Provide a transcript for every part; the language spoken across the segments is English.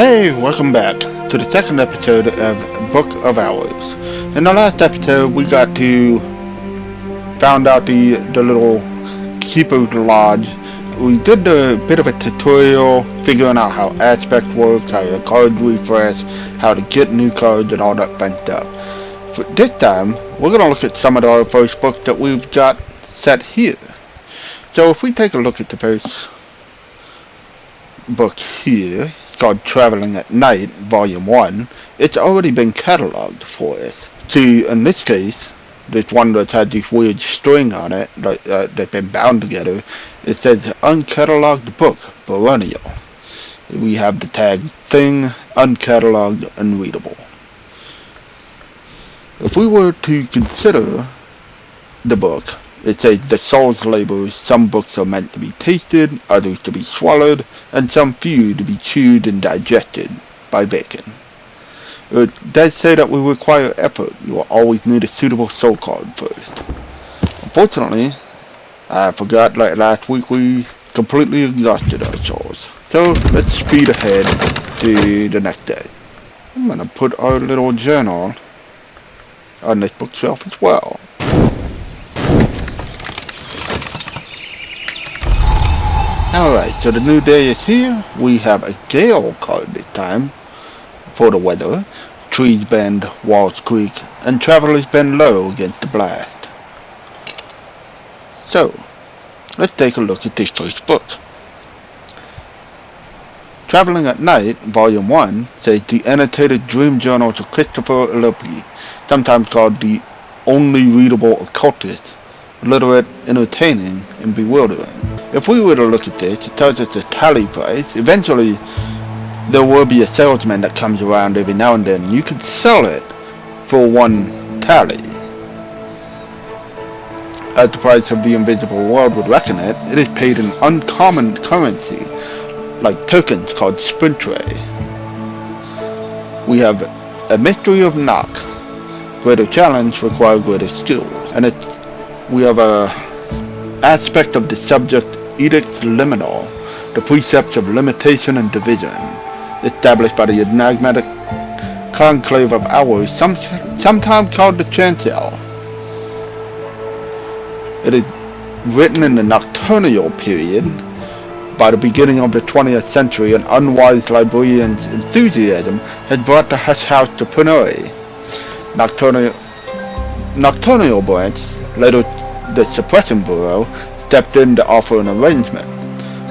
Hey, welcome back to the second episode of Book of Hours. In the last episode, we got to found out the little Keeper's Lodge. We did a bit of a tutorial figuring out how aspect works, how your cards refresh, how to get new cards, and all that fun stuff. For this time, we're gonna look at some of the first books that we've got set here. So if we take a look at the first book here, called Traveling at Night, Volume 1, it's already been cataloged for us. See, in this case, this one that had this weird string on it, that's been bound together, it says Uncatalogued Book, Perennial. We have the tag Thing, Uncatalogued, Unreadable. If we were to consider the book, it says the soul's labors, some books are meant to be tasted, others to be swallowed, and some few to be chewed and digested by bacon. It does say that we require effort. You will always need a suitable soul card first. Unfortunately, I forgot like last week we completely exhausted our souls. So let's speed ahead to the next day. I'm gonna put our little journal on this bookshelf as well. Alright, so the new day is here. We have a gale card this time for the weather. Trees bend, walls creak, and travelers bend low against the blast. So, let's take a look at this first book. Traveling at Night, Volume 1, says the annotated dream journals of Christopher Elope, sometimes called the only readable occultist, literate, entertaining, and bewildering. If we were to look at this, it tells us the tally price. Eventually, there will be a salesman that comes around every now and then. You could sell it for one tally. As the price of the invisible world would reckon it, it is paid in uncommon currency, like tokens called Sprintre. We have a mystery of knock. Greater challenge requires greater skill. And we have a aspect of the subject Edicts Liminal, the precepts of limitation and division, established by the enigmatic conclave of hours, sometimes called the Chancel. It is written in the nocturnal period. By the beginning of the 20th century, an unwise librarian's enthusiasm had brought the hush house to penury. Nocturnal branch, later the Suppression Bureau, stepped in to offer an arrangement.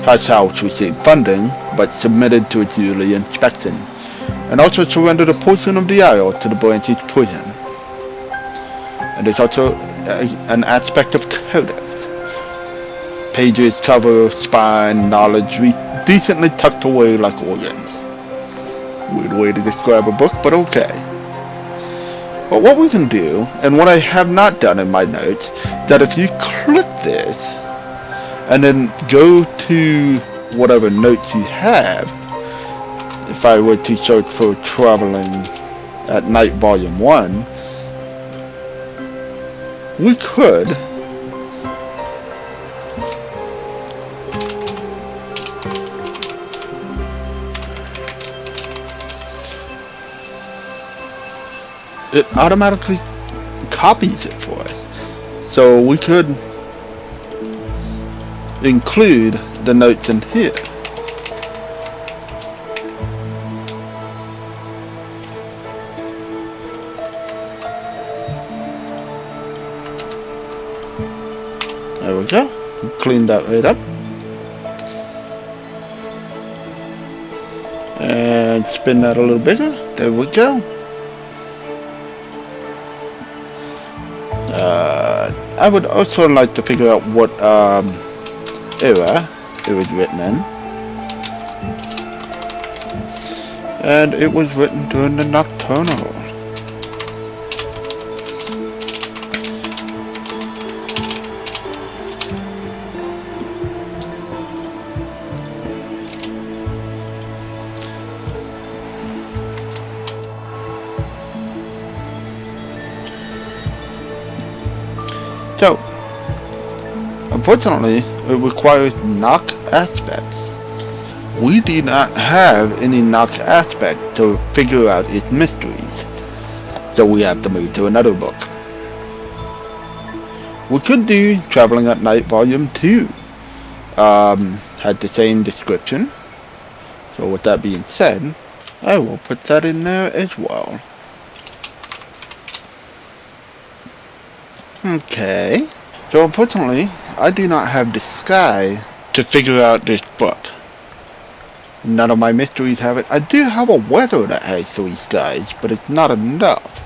Hush House received funding, but submitted to its yearly inspection, and also surrendered a portion of the Isle to the branch's prison. And there's also an aspect of codex. Pages, cover, spine, knowledge, decently tucked away like organs. Weird way to describe a book, but okay. But what we can do, and what I have not done in my notes, that if you click this, and then go to whatever notes you have, if I were to search for Traveling at Night Volume 1, we could it automatically copies it for us. So we could include the notes in here. There we go. Clean that right up. And spin that a little bigger. There we go. I would also like to figure out what era it was written in. And it was written during the Nocturnal. So, unfortunately, it requires knock aspects. we do not have any Nox aspect to figure out its mysteries, so we have to move to another book. We could do Traveling at Night Volume 2. Had the same description. So with that being said, I will put that in there as well. Okay. So unfortunately, I do not have the sky to figure out this book. None of my mysteries have it. I do have a weather that has 3 skies, but it's not enough.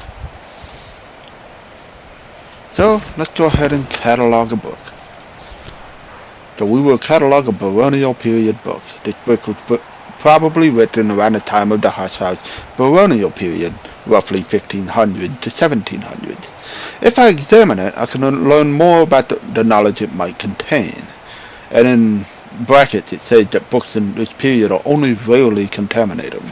So let's go ahead and catalog a book. So we will catalog a baronial period book. This book was probably written around the time of the Hush House baronial period, roughly 1500 to 1700. If I examine it, I can learn more about the knowledge it might contain. And in brackets it says that books in this period are only rarely contaminated.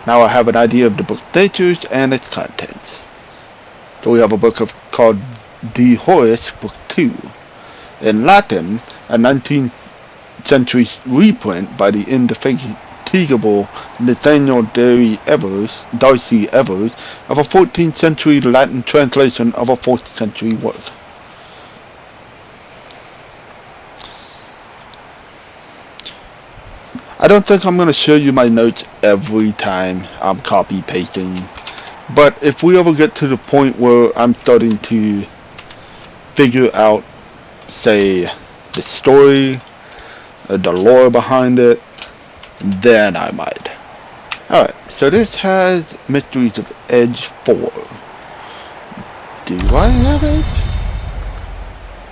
Now I have an idea of the book's natures and its contents. So we have a book called De Horis, Book 2. In Latin, a 19th century reprint by the indefatigable Nathaniel Darcy Evers of a 14th century Latin translation of a 4th century work. I don't think I'm going to show you my notes every time I'm copy pasting, but if we ever get to the point where I'm starting to figure out, say, the story, the lore behind it, then I might. Alright, so this has Mysteries of Edge 4. Do I have Edge?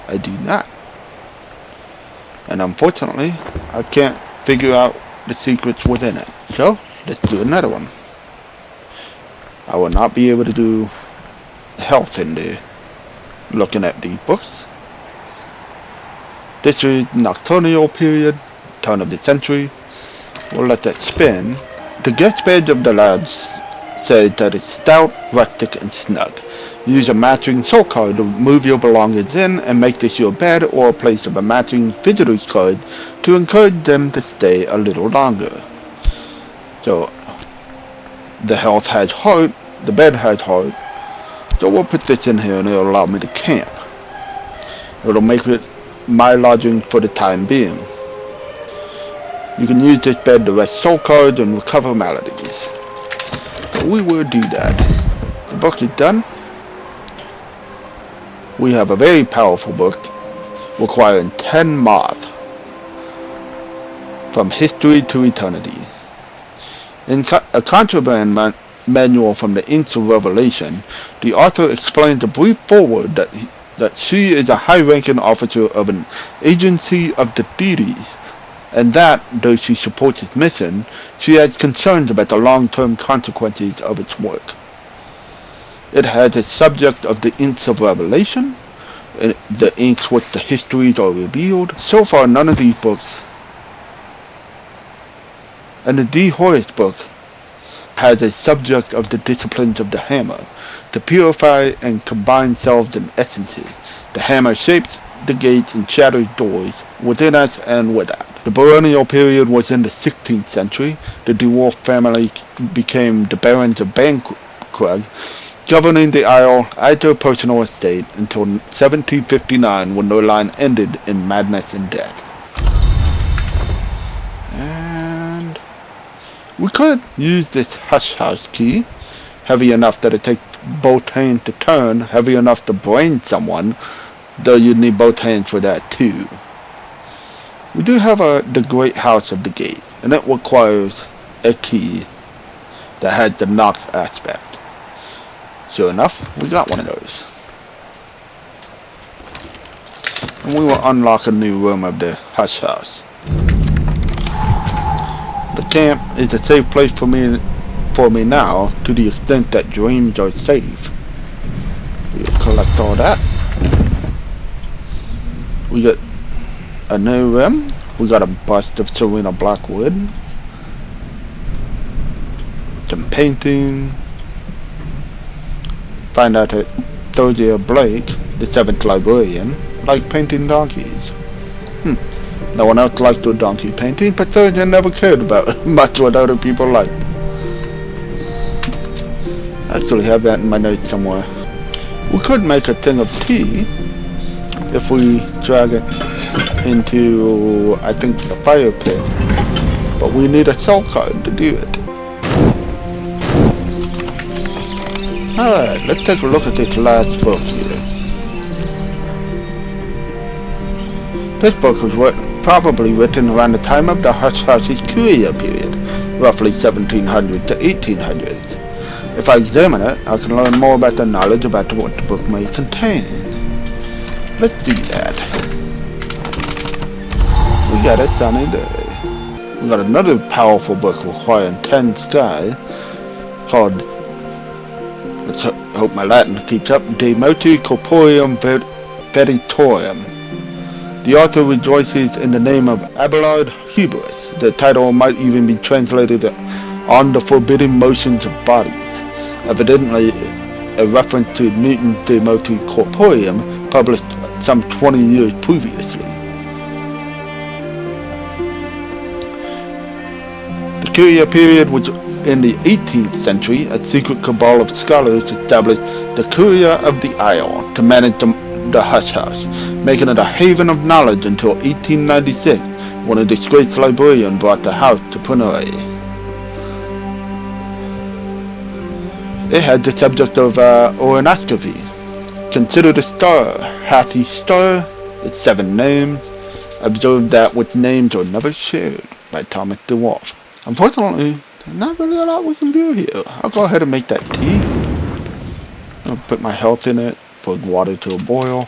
I do not. And unfortunately, I can't figure out the secrets within it. So, let's do another one. I will not be able to do health in there. Looking at these books. This is Nocturnal period, turn of the century. We'll let that spin. The guest bed of the lads said that it's stout, rustic, and snug. Use a matching soul card to move your belongings in and make this your bed or a place of a matching visitor's card to encourage them to stay a little longer. So, the health has heart, the bed has heart, so we'll put this in here and it'll allow me to camp. It'll make it my lodging for the time being. You can use this bed to rest soul cards and recover maladies. So we will do that. The book is done. We have a very powerful book requiring 10 moth. From history to eternity. In a contraband manual from the Inks of Revelation, the author explains a brief foreword that she is a high-ranking officer of an agency of the deities, and that, though she supports its mission, she has concerns about the long-term consequences of its work. It has a subject of the Inks of Revelation, the inks which the histories are revealed. So far, none of these books, and the De Horis book, has a subject of the disciplines of the hammer, to purify and combine selves and essences. The hammer shapes the gates and shatters doors, within us and without. The baronial period was in the 16th century. The De Wolf family became the barons of Bankrug, governing the Isle at their personal estate until 1759, when their line ended in madness and death. And we could use this Hush House key, heavy enough that it takes both hands to turn, heavy enough to brain someone, though you'd need both hands for that too. We do have the Great House of the Gate, and it requires a key that has the Nox aspect. Sure enough, we got one of those. And we will unlock a new room of the Hush House. The camp is a safe place for me now, to the extent that dreams are safe. We'll collect all that. We got a new room. We got a bust of Serena Blackwood. Some painting. Find out that Dozier Blake, the 7th librarian, liked painting donkeys. No one else liked the donkey painting, but Thursday never cared about much what other people liked. I actually have that in my notes somewhere. We could make a thing of tea if we drag it into, I think, the fire pit. But we need a soul card to do it. Alright, let's take a look at this last book here. This book was probably written around the time of the Hush Hush's Curia period, roughly 1700 to 1800. If I examine it, I can learn more about the knowledge about what the book may contain. Let's do that. We got a sunny day. We got another powerful book requiring 10 skies called, let's hope my Latin keeps up, De Motu Corporeum Veritorium. The author rejoices in the name of Abelard Hubris. The title might even be translated On the Forbidden Motions of Bodies, evidently a reference to Newton's De Motu Corporeum, published some 20 years previously. The Curia period was in the 18th century. A secret cabal of scholars established the Curia of the Isle to manage the Hush Hush, making it a haven of knowledge until 1896, when a disgraced librarian brought the house to Puneray. It had the subject of Oronoscopy. Considered a star, hath he star, its 7 names, observed that which names are never shared, by Thomas DeWolf. Unfortunately, there's not really a lot we can do here. I'll go ahead and make that tea. I'll put my health in it, put water to a boil.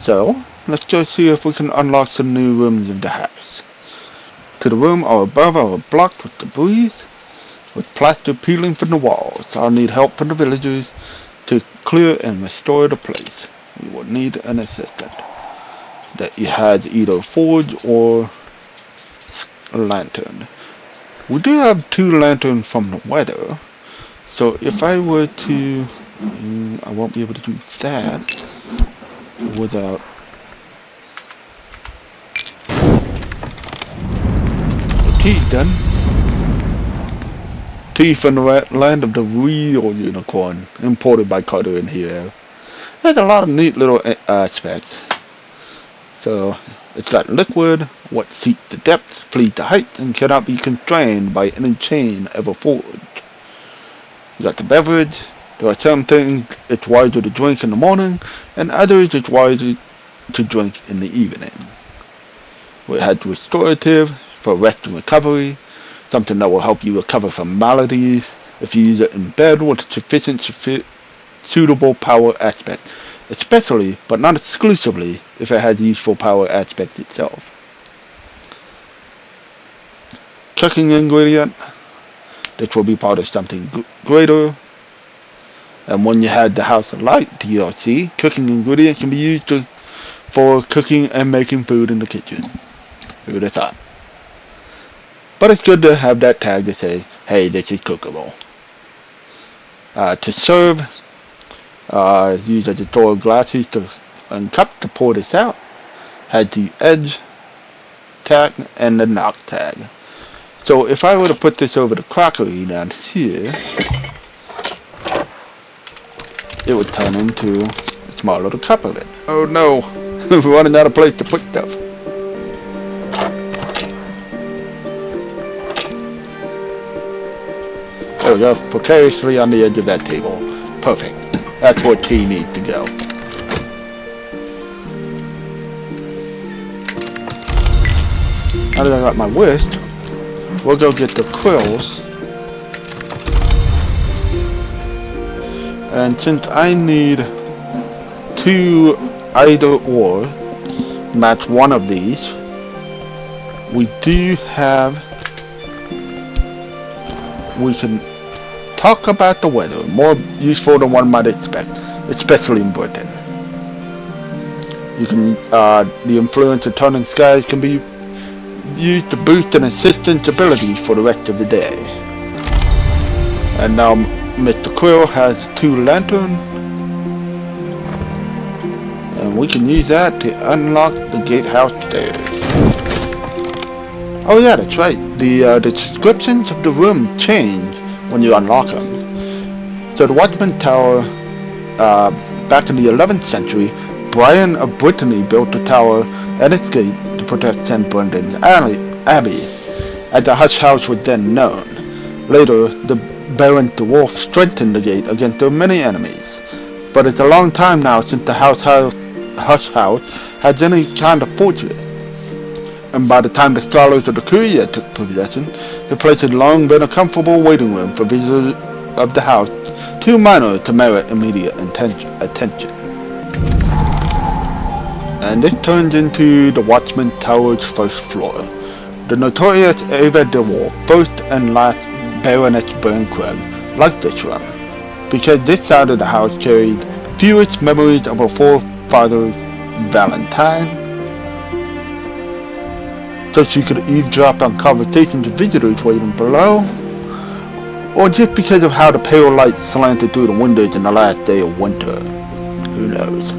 So, let's go see if we can unlock some new rooms in the house. To the room or above are blocked with debris, with plaster peeling from the walls. I'll need help from the villagers to clear and restore the place. We will need an assistant that has either a forge or a lantern. We do have 2 lanterns from the weather, so if I were to, I won't be able to do that without the tea done. Tea from the land of the real unicorn, imported by Carter in here. There's a lot of neat little aspects. So, it's got liquid, what seeks the depth, flees the height, and cannot be constrained by any chain ever forged. You got the beverage. There are some things it's wiser to drink in the morning, and others it's wiser to drink in the evening. It has restorative, for rest and recovery, something that will help you recover from maladies if you use it in bed with sufficient suitable power aspect, especially, but not exclusively, if it has useful power aspect itself. Cooking ingredient. This will be part of something greater. And when you had the House of Light DLC, cooking ingredients can be used for cooking and making food in the kitchen. Who would have thought? But it's good to have that tag to say, hey, this is cookable. To serve, use the editorial glasses and cup to pour this out. Had the edge tag and the knock tag. So if I were to put this over the crockery down here, it would turn into a small little cup of it. Oh no, we're running out of place to put stuff. There we go, precariously on the edge of that table. Perfect. That's where tea needs to go. Now that I got my whisk, we'll go get the quills. And since I need 2 either or, match one of these, we do have, we can talk about the weather, more useful than one might expect, especially in Britain. You can, the influence of turning skies can be used to boost an assistant's abilities for the rest of the day. And now Mr. Quill has 2 lanterns, and and we can use that to unlock the gatehouse stairs. Oh yeah, that's right. The descriptions of the room change when you unlock them. So the Watchman Tower, back in the 11th century, Brian of Brittany built the tower at its gate to protect St. Brendan's Abbey, as the Hush House was then known. Later, the Baron Dwarf strengthened the gate against their many enemies. But it's a long time now since the Hush House has any kind of fortress. And by the time the scholars of the Curia took possession, the place had long been a comfortable waiting room for visitors of the house, too minor to merit immediate attention. And this turns into the Watchman Tower's first floor. The notorious Ava DeWolf, first and last Baroness Berncrag, liked this room, because this side of the house carried fewest memories of her forefather Valentine, so she could eavesdrop on conversations of visitors waiting below, or just because of how the pale light slanted through the windows in the last day of winter. Who knows?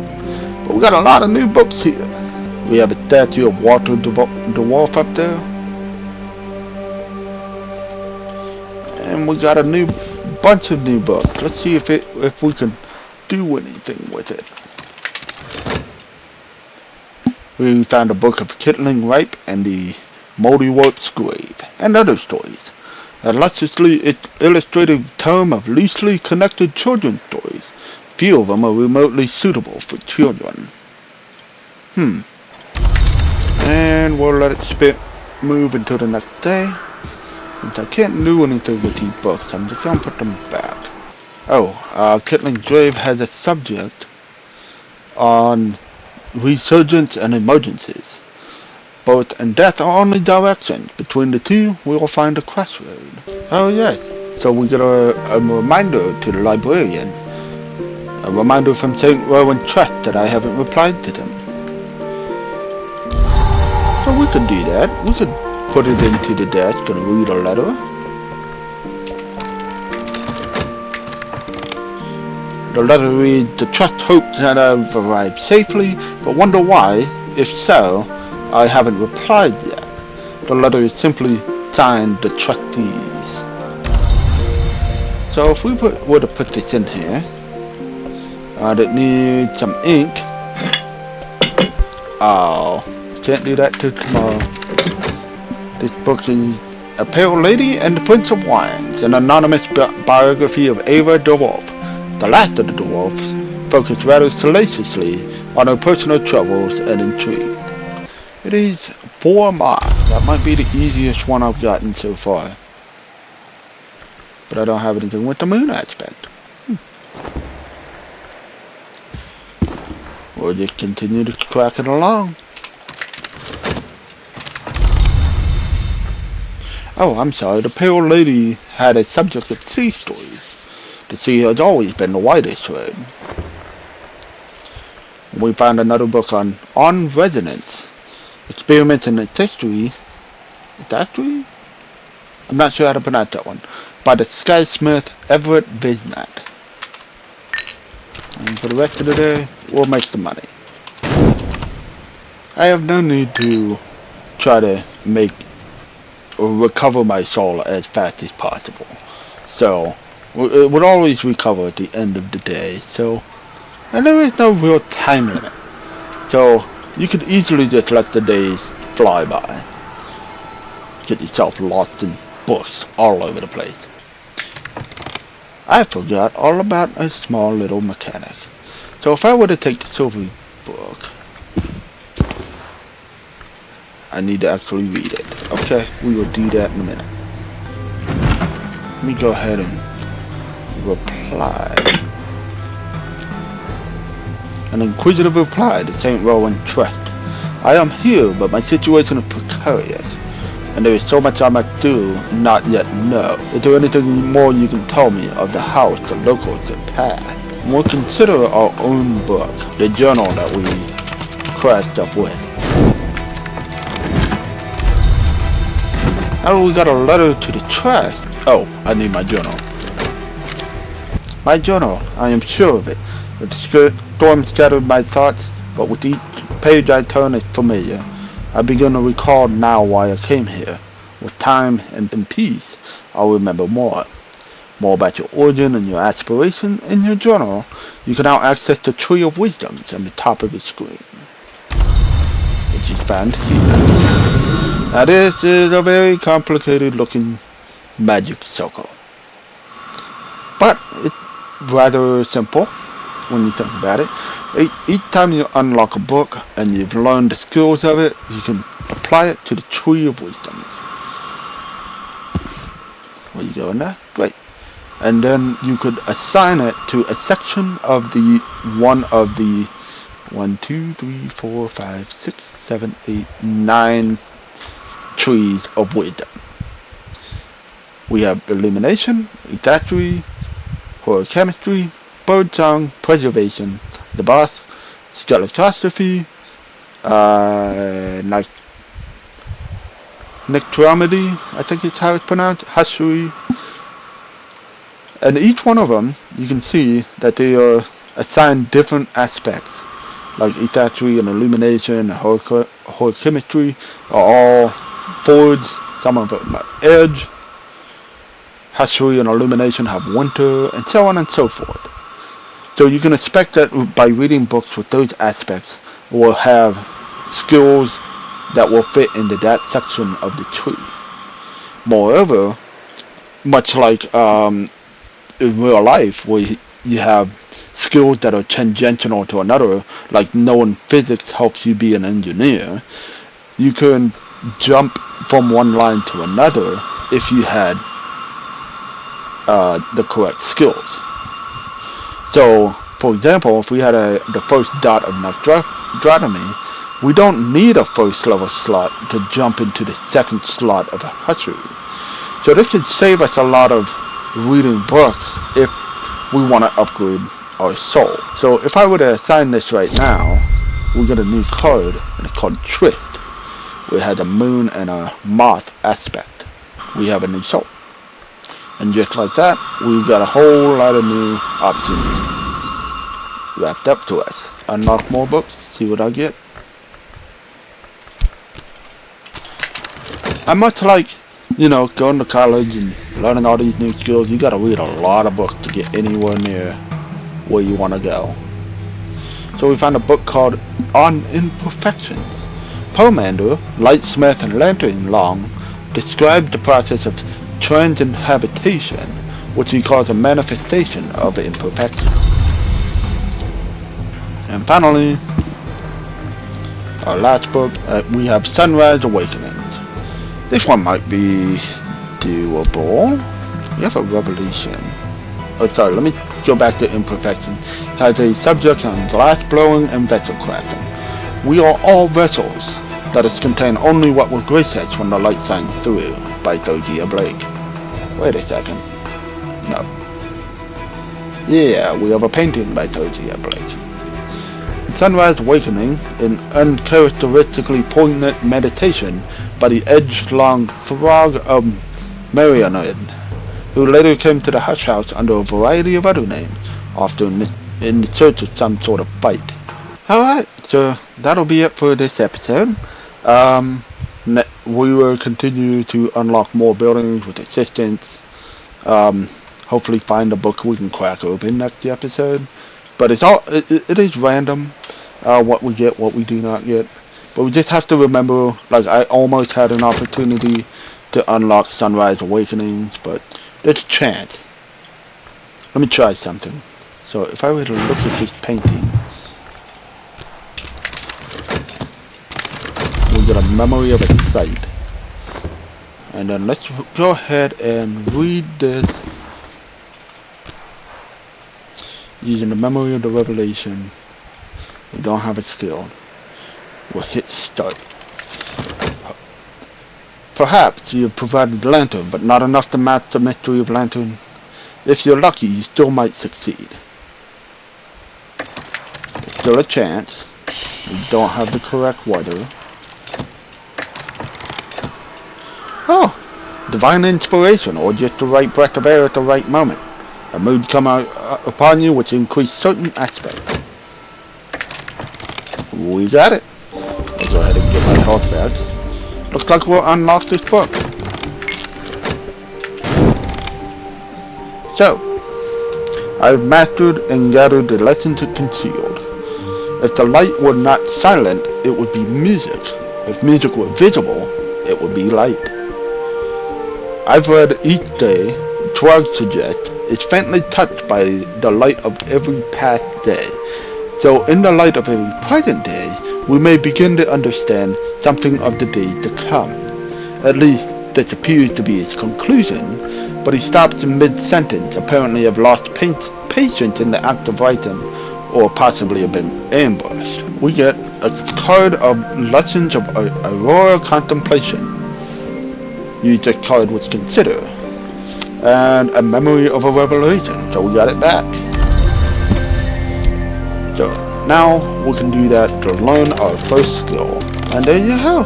But we got a lot of new books here. We have a statue of Walter DeWolf up there, and we got a bunch of new books. Let's see if we can do anything with it. We found a book of Kittling Ripe and the Moldywarp's Grave, and other stories. A lusciously illustrated tome of loosely connected children's stories. Few of them are remotely suitable for children. And we'll let it move until the next day. Since I can't do anything with these books, I'm just gonna put them back. Kittling's Grave has a subject on resurgence and emergencies. Birth and death are only directions. Between the two, we will find a crossroad. Oh yes, so we get a reminder to the librarian. A reminder from St. Rowan Trust that I haven't replied to them. So we could do that. We could put it into the desk and read a letter. The letter reads, "The Trust hopes that I've arrived safely, but wonder why, if so, I haven't replied yet." The letter is simply signed the trustees. So if we were to put this in here, it needs some ink. Oh, can't do that till tomorrow. This book is A Pale Lady and the Prince of Wines, an anonymous biography of Ava DeWolf. The last of the dwarfs focused rather salaciously on her personal troubles and intrigue. It is 4 marks. That might be the easiest one I've gotten so far. But I don't have anything with the moon aspect. We'll just continue to crack it along. Oh, I'm sorry. The Pale Lady had a subject of sea stories. The sea has always been the widest road. We found another book on resonance. Experiments in its history. History? I'm not sure how to pronounce that one. By the skysmith Everett Bisnat. And for the rest of the day, we'll make some money. I have no need to try to make or recover my soul as fast as possible. So, it would always recover at the end of the day. So, and there is no real time limit. So, you could easily just let the days fly by. Get yourself lost in books all over the place. I forgot all about a small little mechanic. So if I were to take the Sylvie book, I need to actually read it. Okay, we will do that in a minute. Let me go ahead and reply. An inquisitive reply to St. Rowan Trust. I am here, but my situation is precarious, and there is so much I must do and not yet know. Is there anything more you can tell me of the house the locals have passed? We'll consider our own book, the journal that we crashed up with. Now we got a letter to the trust. Oh, I need my journal. My journal, I am sure of it. The storm scattered my thoughts, but with each page I turn is familiar. I begin to recall now why I came here. With time and peace, I'll remember more. More about your origin and your aspiration. In your journal, you can now access the Tree of Wisdoms on the top of the screen, which is fun to see. Now this is a very complicated looking magic circle, but it's rather simple when you think about it. Each time you unlock a book and you've learned the skills of it, you can apply it to the Tree of Wisdoms. Where you go in there? Great. And then you could assign it to a section of the 1, 2, 3, 4, 5, 6, 7, 8, 9 trees of wisdom. We have illumination, ethatry, horror chemistry, birdsong, preservation, the boss, skeletostrophy, nectromedy, I think it's how it's pronounced, hushery. And each one of them, you can see that they are assigned different aspects, like ethatry and illumination and horror chemistry are all forwards, some of them are edge, hushery and illumination have winter, and so on and so forth. So you can expect that by reading books with those aspects, we'll have skills that will fit into that section of the tree. Moreover, much like in real life, where you have skills that are tangential to another, like knowing physics helps you be an engineer, you can jump from one line to another if you had the correct skills. So, for example, if we had the first dot of nectrotomy, we don't need a first level slot to jump into the second slot of a hushery. So this can save us a lot of reading books if we want to upgrade our soul. So if I were to assign this right now, we get a new card, and it's called Trift. We had a moon and a moth aspect. We have a new soul. And just like that, we've got a whole lot of new options wrapped up to us. Unlock more books, see what I get. I much like, going to college and learning all these new skills. You gotta read a lot of books to get anywhere near where you want to go. So we found a book called On Imperfections. Pomander, Lightsmith, and Lantern Long described the process of transient habitation, which he calls a manifestation of imperfection. And finally, our last book, we have Sunrise Awakenings. This one might be doable. We have a revelation. Oh, sorry, let me go back to imperfection. It has a subject on glass blowing and vessel crafting. We are all vessels. Let us contain only what will grace us when the light shines through, by Thogia Blake. Wait a second. No. Yeah, we have a painting by Thogia Blake. Sunrise Awakening, an uncharacteristically poignant meditation by the edge-long Throg of Marionid, who later came to the Hush House under a variety of other names, often in the search of some sort of fight. Alright, so that'll be it for this episode. We will continue to unlock more buildings with assistance. Hopefully find a book we can crack open next episode. But it is random, what we get, what we do not get. But we just have to remember, like, I almost had an opportunity to unlock Sunrise Awakenings, but there's a chance. Let me try something. So if I were to look at this painting, we get a memory of a sight. And then let's go ahead and read this using the memory of the revelation. We don't have it skilled. We'll hit start. Perhaps you have provided the lantern, but not enough to match the mystery of lantern. If you're lucky, you still might succeed. There's still a chance. We don't have the correct weather. Oh, divine inspiration, or just the right breath of air at the right moment. A mood come out upon you which increase certain aspects. We got it. I'll go ahead and get my health back. Looks like we'll unlock this book. So, I've mastered and gathered the lessons it concealed. If the light were not silent, it would be music. If music were visible, it would be light. I've read each day, Twag suggests, is faintly touched by the light of every past day. So in the light of every present day, we may begin to understand something of the days to come. At least, this appears to be its conclusion, but he stops in mid-sentence, apparently have lost patience in the act of writing, or possibly have been ambushed. We get a card of Lessons of Aurora Contemplation. Use this card with consider. And a memory of a revelation, so we got it back. So now we can do that to learn our first skill. And there you go.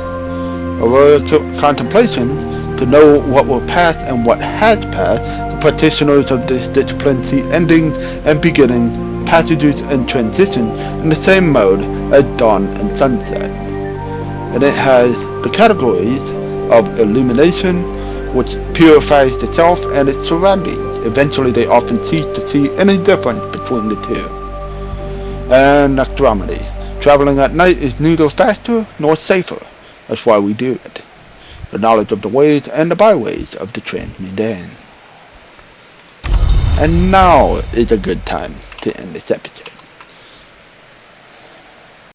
Aurora Contemplation, to know what will pass and what has passed. The practitioners of this discipline see endings and beginning, passages and transitions in the same mode as dawn and sunset. And it has the categories of illumination, which purifies the self and its surroundings. Eventually they often cease to see any difference between the two. And Nocturity. Traveling at night is neither faster nor safer. That's why we do it. The knowledge of the ways and the byways of the transmundane. And now is a good time to end this episode.